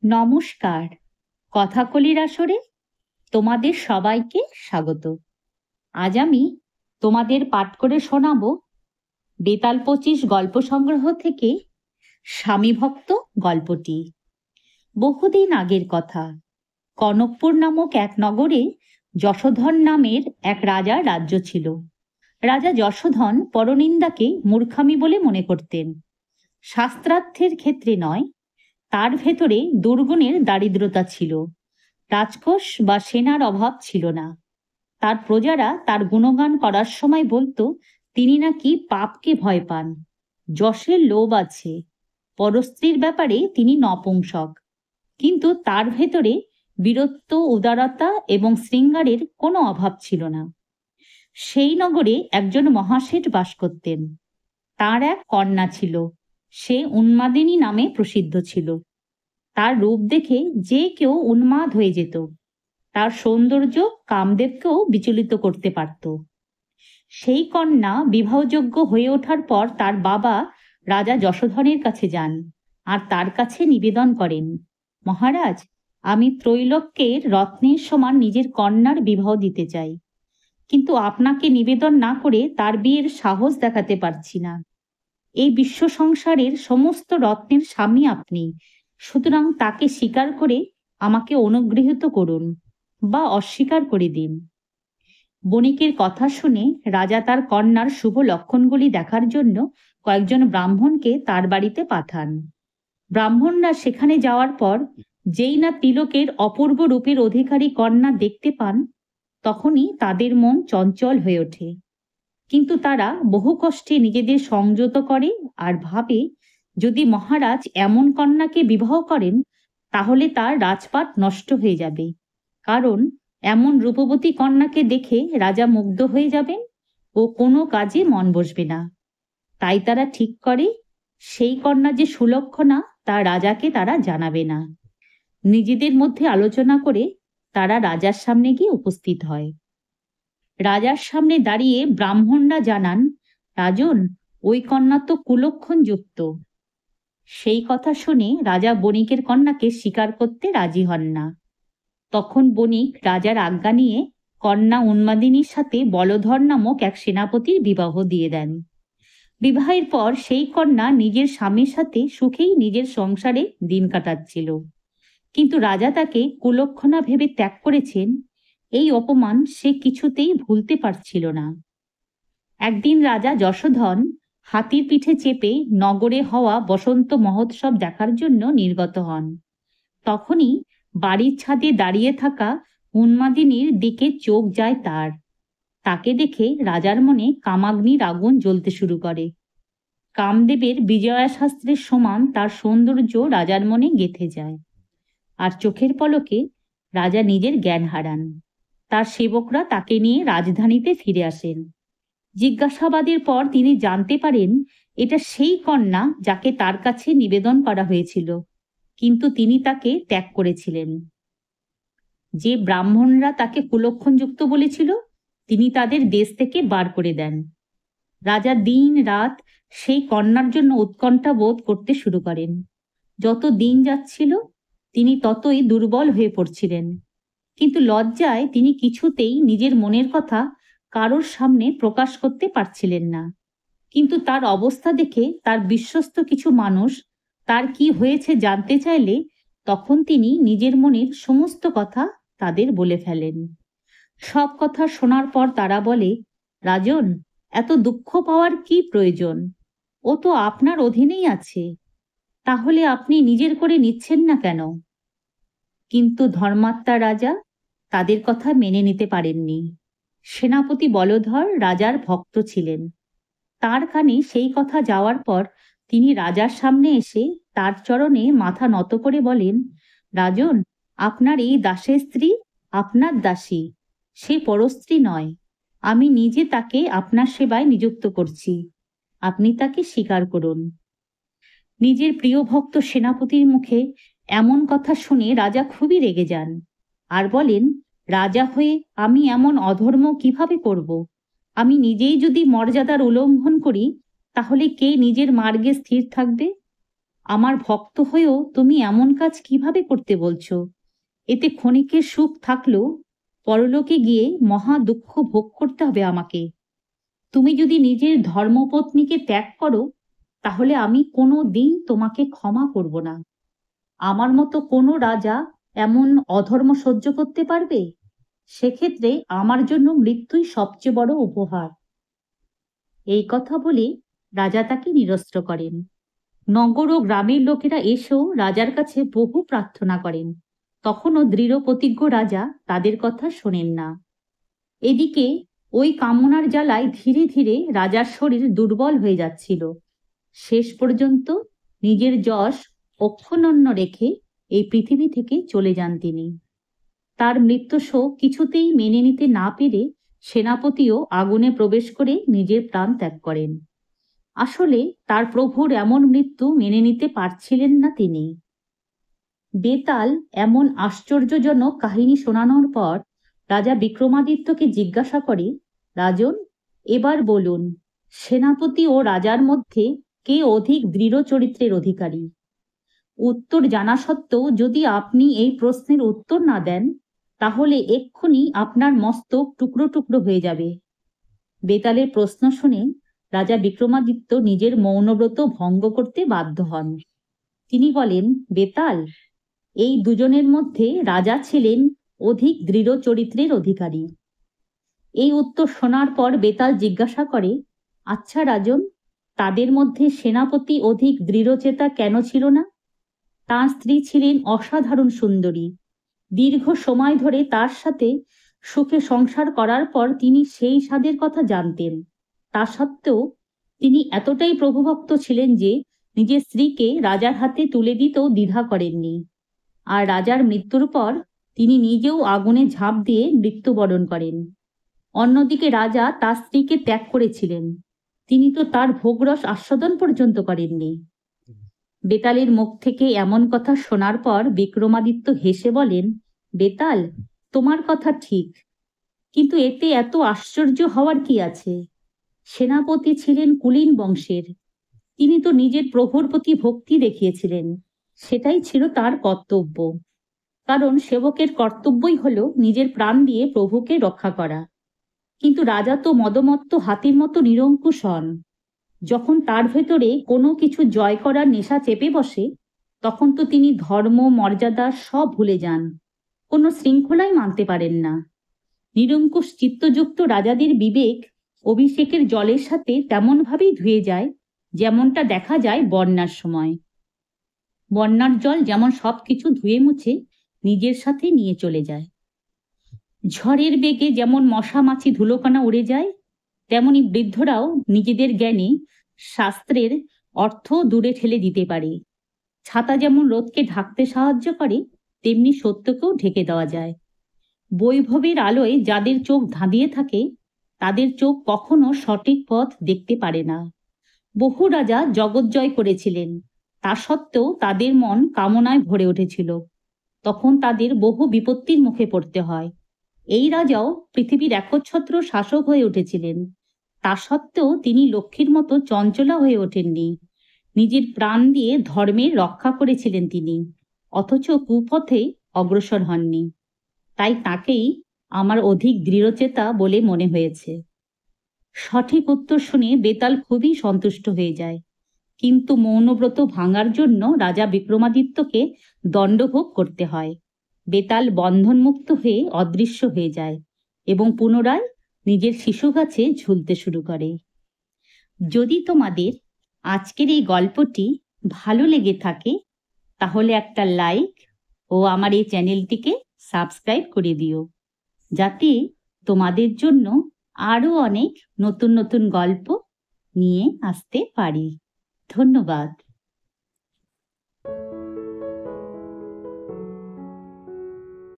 নমস্কার। কথাকলির আসরে তোমাদের সবাইকে স্বাগত। আজ আমি তোমাদের পাঠ করে শোনাব বেতাল ২৫ গল্প সংগ্রহ থেকে স্বামীভক্ত গল্পটি। বহুদিন আগের কথা। কনকপুর নামক এক নগরে যশোধন নামের এক রাজার রাজ্য ছিল। রাজা যশোধন পরনিন্দাকে মূর্খামি বলে মনে করতেন। শাস্ত্রার্থের ক্ষেত্রে নয়, তার ভেতরে দুর্গুণের দারিদ্রতা ছিল। রাজকোষ বা সেনার অভাব ছিল না। তার প্রজারা তার গুণগান করার সময় বলতো তিনি নাকি পাপকে ভয় পান, যশের লোভ আছে, পরস্ত্রীর ব্যাপারে তিনি নপুংসক। কিন্তু তার ভেতরে বীরত্ব, উদারতা এবং শৃঙ্গারের কোনো অভাব ছিল না। সেই নগরে একজন মহাশেঠ বাস করতেন। তার এক কন্যা ছিল, সে উন্মাদিনী নামে প্রসিদ্ধ ছিল। তার রূপ দেখে যে কেউ উন্মাদ হয়ে যেত। তার সৌন্দর্য কামদেবকেও বিচলিত করতে পারত। সেই কন্যা বিবাহযোগ্য হয়ে ওঠার পর তার বাবা রাজা যশোধনের কাছে যান আর তার কাছে নিবেদন করেন, মহারাজ, আমি ত্রৈলোক্যের রত্নের সমান নিজের কন্যার বিবাহ দিতে চাই, কিন্তু আপনাকে নিবেদন না করে তার বিয়ের সাহস দেখাতে পারছি না। এই বিশ্ব সংসারের সমস্ত রত্নের স্বামী আপনি, সুতরাং তাকে স্বীকার করে আমাকে অনুগৃহীত করুন বা অস্বীকার করে দিন। বণিকের কথা শুনে রাজা তার কন্যার শুভ লক্ষণগুলি দেখার জন্য কয়েকজন ব্রাহ্মণকে তার বাড়িতে পাঠান। ব্রাহ্মণরা সেখানে যাওয়ার পর যেই না তিলকের অপূর্ব রূপের অধিকারী কন্যা দেখতে পান, তখনই তাদের মন চঞ্চল হয়ে ওঠে। কিন্তু তারা বহু কষ্টে নিজেদের সংযত করে আর ভাবে, যদি মহারাজ এমন কন্যাকে বিবাহ করেন তাহলে তার রাজপাট নষ্ট হয়ে যাবে, কারণ এমন রূপবতী কন্যাকে দেখে রাজা মুগ্ধ হয়ে যাবেন ও কোনো কাজে মন বসবে না। তাই তারা ঠিক করে সেই কন্যা যে সুলক্ষণা তা রাজাকে তারা জানাবে না। নিজেদের মধ্যে আলোচনা করে তারা রাজার সামনে গিয়ে উপস্থিত হয়। রাজার সামনে দাঁড়িয়ে ব্রাহ্মণরা জানান, রাজন, ওই কন্যা তো কুলক্ষণ যুক্ত। সেই কথা শুনে রাজা বণিকের কন্যাকে স্বীকার করতে রাজি হন না। তখন বণিক রাজার আজ্ঞা নিয়ে কন্যা উন্মাদিনীর সাথে বলধর নামক এক সেনাপতির বিবাহ দিয়ে দেন। বিবাহের পর সেই কন্যা নিজের স্বামীর সাথে সুখেই নিজের সংসারে দিন কাটাচ্ছিল। কিন্তু রাজা তাকে কুলক্ষণা ভেবে ত্যাগ করেছেন, এই অপমান সে কিছুতেই ভুলতে পারছিল না। একদিন রাজা যশোধন হাতির পিঠে চেপে নগরে হওয়া বসন্ত মহোৎসব দেখার জন্য নির্গত হন। তখনই বাড়ির ছাদে দাঁড়িয়ে থাকা উন্মাদিনীর দিকে চোখ যায় তার। তাকে দেখে রাজার মনে কামাগ্নির আগুন জ্বলতে শুরু করে। কামদেবের বিজয়া শাস্ত্রের সমান তার সৌন্দর্য রাজার মনে গেঁথে যায়। আর চোখের পলকে রাজা নিজের জ্ঞান হারান। তার সেবকরা তাকে নিয়ে রাজধানীতে ফিরে আসেন। জিজ্ঞাসাবাদের পর তিনি জানতে পারেন এটা সেই কন্যা যাকে তার কাছে নিবেদন করা হয়েছিল, কিন্তু তিনি তাকে ত্যাগ করেছিলেন। যে ব্রাহ্মণরা তাকে কুলক্ষণযুক্ত বলেছিল, তিনি তাদের দেশ থেকে বার করে দেন। রাজা দিন রাত সেই কন্যার জন্য উৎকণ্ঠা বোধ করতে শুরু করেন। যত দিন যাচ্ছিল তিনি ততই দুর্বল হয়ে পড়ছিলেন। কিন্তু লজ্জায় তিনি কিছুতেই নিজের মনের কথা কারোর সামনে প্রকাশ করতে পারছিলেন না। কিন্তু তার অবস্থা দেখে তার বিশ্বস্ত কিছু মানুষ তার কি হয়েছে জানতে চাইলে তখন তিনি নিজের মনের সমস্ত কথা তাদের বলে ফেলেন। সব কথা শোনার পর তারা বলে, রাজন, এত দুঃখ পাওয়ার কি প্রয়োজন? ও তো আপনার অধীনেই আছে, তাহলে আপনি নিজের করে নিচ্ছেন না কেন? কিন্তু ধর্মাত্মা রাজা তাদের কথা মেনে নিতে পারেননি। সেনাপতি বলধর রাজার ভক্ত ছিলেন। তার কানে সেই কথা যাওয়ার পর তিনি রাজার সামনে এসে তার চরণে মাথা নত করে বলেন, রাজন, আপনার এই দাসের স্ত্রী আপনার দাসী, সে পরস্ত্রী নয়। আমি নিজে তাকে আপনার সেবায় নিযুক্ত করছি, আপনি তাকে স্বীকার করুন। নিজের প্রিয় ভক্ত সেনাপতির মুখে এমন কথা শুনে রাজা খুবই রেগে যান আর বলেন, রাজা হয়ে আমি এমন অধর্ম কিভাবে করব? আমি নিজেই যদি মর্যাদার উল্লঙ্ঘন করি তাহলে কে নিজের মার্গে স্থির থাকবে? আমার ভক্ত হয়েও তুমি এমন কাজ কিভাবে করতে বলছো? এতে ক্ষণিকের সুখ থাকলেও পরলোকে গিয়ে মহা দুঃখ ভোগ করতে হবে আমাকে। তুমি যদি নিজের ধর্মপত্নীকে ত্যাগ করো, তাহলে আমি কোনো দিন তোমাকে ক্ষমা করব না। আমার মতো কোনো রাজা এমন অধর্ম সহ্য করতে পারবে? সেক্ষেত্রে আমার জন্য মৃত্যুই সবচেয়ে বড় উপহার। এই কথা বলে রাজা তাকে নিরস্ত্র করেন। নগর ও গ্রামের লোকেরা এসেও রাজার কাছে বহু প্রার্থনা করেন, তখনও দৃঢ় প্রতিজ্ঞ রাজা তাদের কথা শোনেন না। এদিকে ওই কামনার জ্বালায় ধীরে ধীরে রাজার শরীর দুর্বল হয়ে যাচ্ছিল। শেষ পর্যন্ত নিজের যশ অক্ষুণ্ণ রেখে এই পৃথিবী থেকে চলে যান তিনি। তার মৃত্যু শোক কিছুতেই মেনে নিতে না পেরে সেনাপতিও আগুনে প্রবেশ করে নিজের প্রাণ ত্যাগ করেন। আসলে তার প্রভুর এমন মৃত্যু মেনে নিতে পারছিলেন না তিনি। বেতাল এমন আশ্চর্যজনক কাহিনী শোনানোর পর রাজা বিক্রমাদিত্যকে জিজ্ঞাসা করে, রাজন, এবার বলুন, সেনাপতি ও রাজার মধ্যে কে অধিক দৃঢ় চরিত্রের অধিকারী? উত্তর জানা সত্ত্বেও যদি আপনি এই প্রশ্নের উত্তর না দেন, তাহলে এক্ষুনি আপনার মস্তক টুকরো টুকরো হয়ে যাবে। বেতালের প্রশ্ন শুনে রাজা বিক্রমাদিত্য নিজের মৌনব্রত ভঙ্গ করতে বাধ্য হন। তিনি বলেন, বেতাল, এই দুজনের মধ্যে রাজা ছিলেন অধিক দৃঢ় চরিত্রের অধিকারী। এই উত্তর শোনার পর বেতাল জিজ্ঞাসা করে, আচ্ছা রাজন, তাদের মধ্যে সেনাপতি অধিক দৃঢ়চেতা কেন ছিল না? তার স্ত্রী ছিলেন অসাধারণ সুন্দরী। দীর্ঘ সময় ধরে তার সাথে সুখে সংসার করার পর তিনি সেই স্বাদের কথা জানতেন। তা সত্ত্বেও তিনি এতটাই প্রভুভক্ত ছিলেন যে নিজের স্ত্রীকে রাজার হাতে তুলে দিতেও দ্বিধা করেননি। আর রাজার মৃত্যুর পর তিনি নিজেও আগুনে ঝাঁপ দিয়ে মৃত্যুবরণ করেন। অন্যদিকে রাজা তার স্ত্রীকে ত্যাগ করেছিলেন, তিনি তো তার ভোগরস আস্বাদন পর্যন্ত করেননি। বেতালের মুখ থেকে এমন কথা শোনার পর বিক্রমাদিত্য হেসে বলেন, বেতাল, তোমার কথা ঠিক, কিন্তু এতে এত আশ্চর্য হওয়ার কি আছে? সেনাপতি ছিলেন কুলীন বংশের, তিনি তো নিজের প্রভুর প্রতি ভক্তি দেখিয়েছিলেন, সেটাই ছিল তার কর্তব্য। কারণ সেবকের কর্তব্যই হলো নিজের প্রাণ দিয়ে প্রভুকে রক্ষা করা। কিন্তু রাজা তো মদমত্ত হাতির মতো নিরঙ্কুশ হন। যখন তার ভেতরে কোনো কিছু জয় করার নেশা চেপে বসে, তখন তো তিনি ধর্ম মর্যাদা সব ভুলে যান, কোনো শৃঙ্খলাই মানতে পারেন না। নিরঙ্কুশ চিত্তযুক্ত রাজাদের বিবেক অভিষেকের জলের সাথে তেমনভাবেই ধুয়ে যায়, যেমনটা দেখা যায় বন্যার সময়। বন্যার জল যেমন সবকিছু ধুয়ে মুছে নিজের সাথে নিয়ে চলে যায়। ঝড়ের বেগে যেমন মশা মাছি ধুলোকণা উড়ে যায়, তেমনি বৃদ্ধরাও নিজেদের জ্ঞানে শাস্ত্রের অর্থ দূরে ঠেলে দিতে পারে। ছাতা যেমন রোদকে ঢাকতে সাহায্য করে, তেমনি সত্যকেও ঢেকে দেওয়া যায়। বৈভবের আলোয় যাদের চোখ ধাঁধিয়ে থাকে, তাদের চোখ কখনো সঠিক পথ দেখতে পারে না। বহু রাজা জগৎ জয় করেছিলেন, তা সত্ত্বেও তাদের মন কামনায় ভরে উঠেছিল। তখন তাদের বহু বিপত্তির মুখে পড়তে হয়। এই রাজাও পৃথিবীর একচ্ছত্র শাসক হয়ে উঠেছিলেন, তা সত্ত্বেও তিনি লক্ষ্মীর মতো চঞ্চলা হয়ে ওঠেননি। নিজের প্রাণ দিয়ে ধর্মের রক্ষা করেছিলেন তিনি, অথচ কুপথে অগ্রসর হননি। তাই তাকেই আমার অধিক দৃঢ়চেতা বলে মনে হয়েছে। সঠিক উত্তর শুনে বেতাল খুবই সন্তুষ্ট হয়ে যায়, কিন্তু মৌনব্রত ভাঙার জন্য রাজা বিক্রমাদিত্যকে দণ্ডভোগ করতে হয়। বেতাল বন্ধনমুক্ত হয়ে অদৃশ্য হয়ে যায় এবং পুনরায় নিজের শিশু গাছে ঝুলতে শুরু করে। যদি তোমাদের আজকের এই গল্পটি ভালো লেগে থাকে, তাহলে একটা লাইক ও আমার এই চ্যানেলটিকে সাবস্ক্রাইব করে দিও, যাতে তোমাদের জন্য আরো অনেক নতুন নতুন গল্প নিয়ে আসতে পারি। ধন্যবাদ।